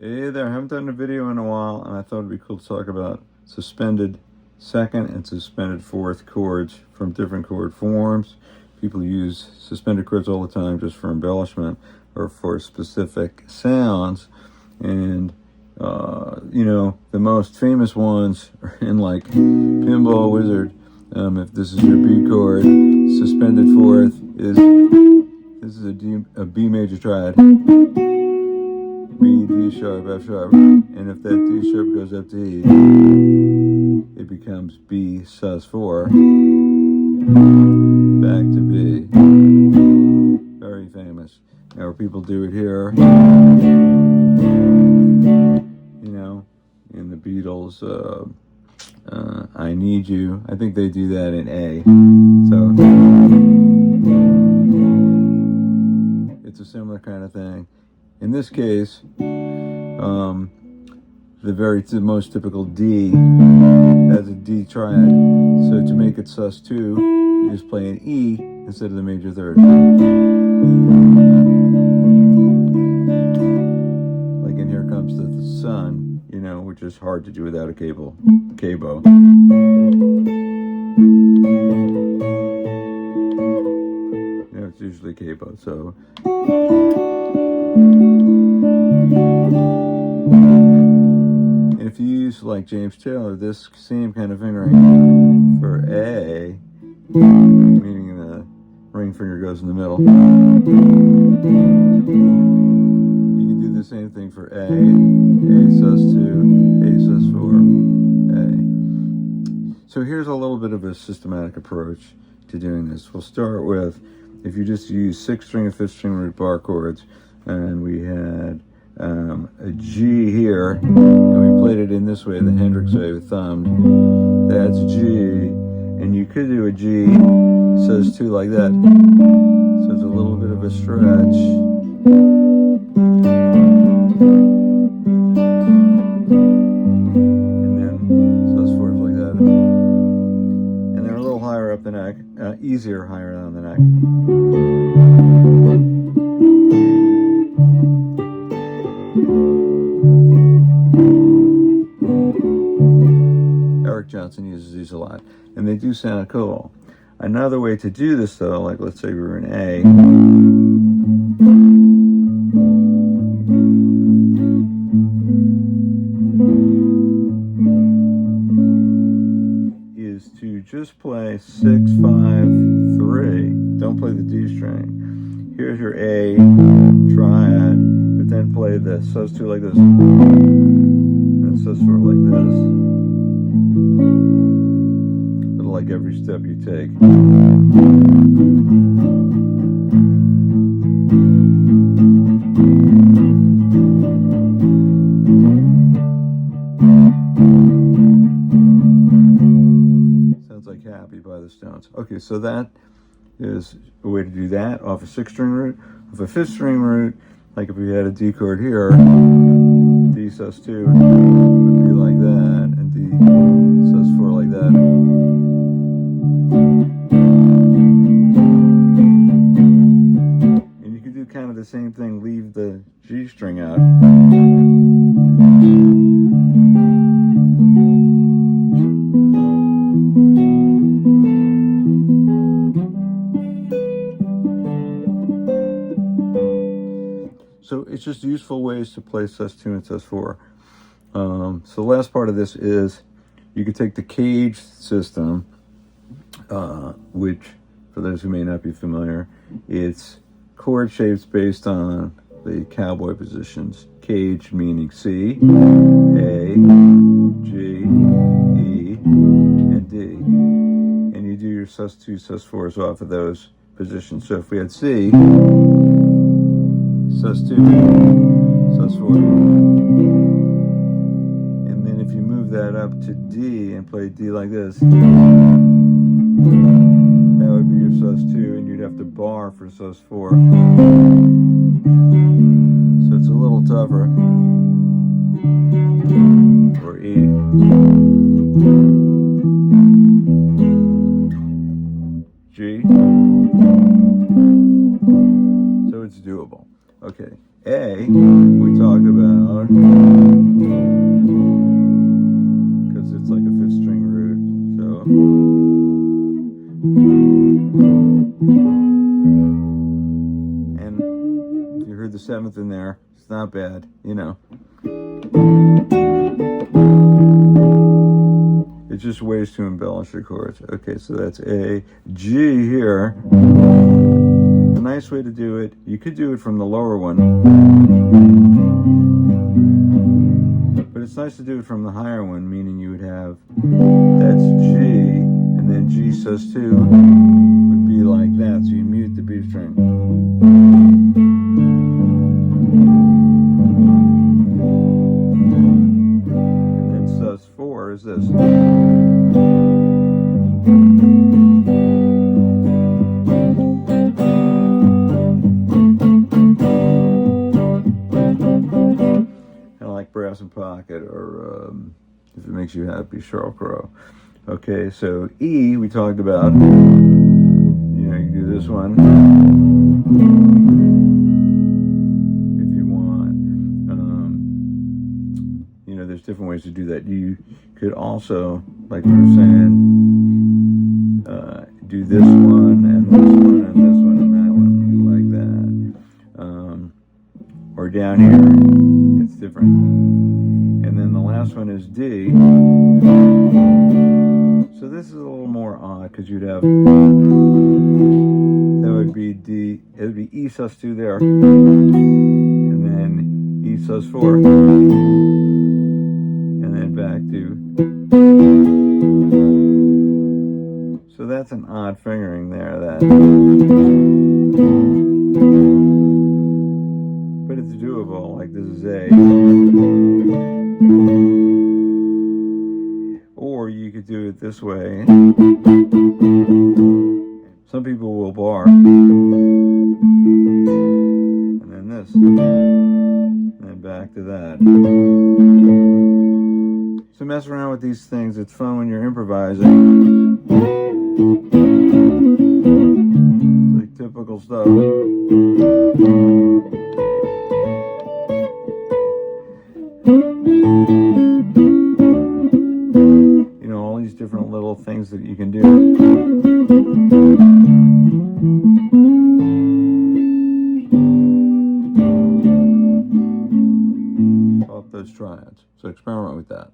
Hey there, I haven't done a video in a while, and I thought it'd be cool to talk about suspended second and suspended fourth chords from different chord forms. People use suspended chords all the time just for embellishment or for specific sounds. And, the most famous ones are in like Pinball Wizard. If this is your B chord, suspended fourth is, this is a B major triad. B, D sharp, F sharp, and if that D sharp goes up to E, it becomes B sus4, back to B. Very famous. Now people do it here, in the Beatles, I Need You. I think they do that in A. So it's a similar kind of thing. In this case, the most typical D has a D triad. So to make it sus2, you just play an E instead of the major third. Like in Here Comes the Sun, which is hard to do without a cabo. It's usually cabo. So. And if you use, like James Taylor, this same kind of fingering for A, meaning the ring finger goes in the middle, you can do the same thing for A sus2, A sus4, A. So here's a little bit of a systematic approach to doing this. We'll start with, if you just use 6th string and 5th string root bar chords, and we had a G here, and we played it in this way, the Hendrix way with thumbed. That's G, and you could do a G sus2 like that. So it's a little bit of a stretch. And then sus4 is like that. And they're a little higher up the neck, easier higher down the neck. Johnson uses these a lot, and they do sound cool. Another way to do this, though, like let's say we were in A, is to just play 6, 5, 3. Don't play the D string. Here's your A triad, but then play the sus2 like this, and sus4 like this. Like every step you take. Sounds like Happy by the Stones. Okay, so that is a way to do that off a 6th string root. Off a 5th string root, like if we had a D chord here, D sus2 would be like that, and D sus4 like that. And you can do kind of the same thing, leave the G string out. So it's just useful ways to play sus2 and sus4. So the last part of this is you could take the cage system, which, for those who may not be familiar, it's chord shapes based on the cowboy positions. Cage meaning C, A, G, E, and D. And you do your sus2, sus4s off of those positions. So if we had C, sus2, sus4, and then if you move that up to D and play D like this, that would be your sus2, and you'd have to bar for sus4. So it's a little tougher. Or E. G. So it's doable. Okay, A, we talked about, because it's like a 5th string root, so. And you heard the 7th in there, it's not bad, you know. It's just ways to embellish the chords. Okay, so that's A. G here. A nice way to do it, you could do it from the lower one, but it's nice to do it from the higher one, meaning you would have, that's G, and then G sus2 would be like that, so you mute the B string. And then sus4 is this. Brass and Pocket, or if it makes you happy, Sheryl Crow. Okay, so E, we talked about, you know, you do this one if you want. You know, there's different ways to do that. You could also, like we were saying, do this one and this one and this one and that one, like that. Or down here, it's different. And then the last one is D. So this is a little more odd, because you'd have, that would be D, it would be E sus2 there, and then E sus4, and then back to. So that's an odd fingering there, that. But it's doable, like this is A. Or you could do it this way. Some people will bar. And then this. And then back to that. So mess around with these things. It's fun when you're improvising. It's like typical stuff. You know, all these different little things that you can do. Off those triads. So experiment with that.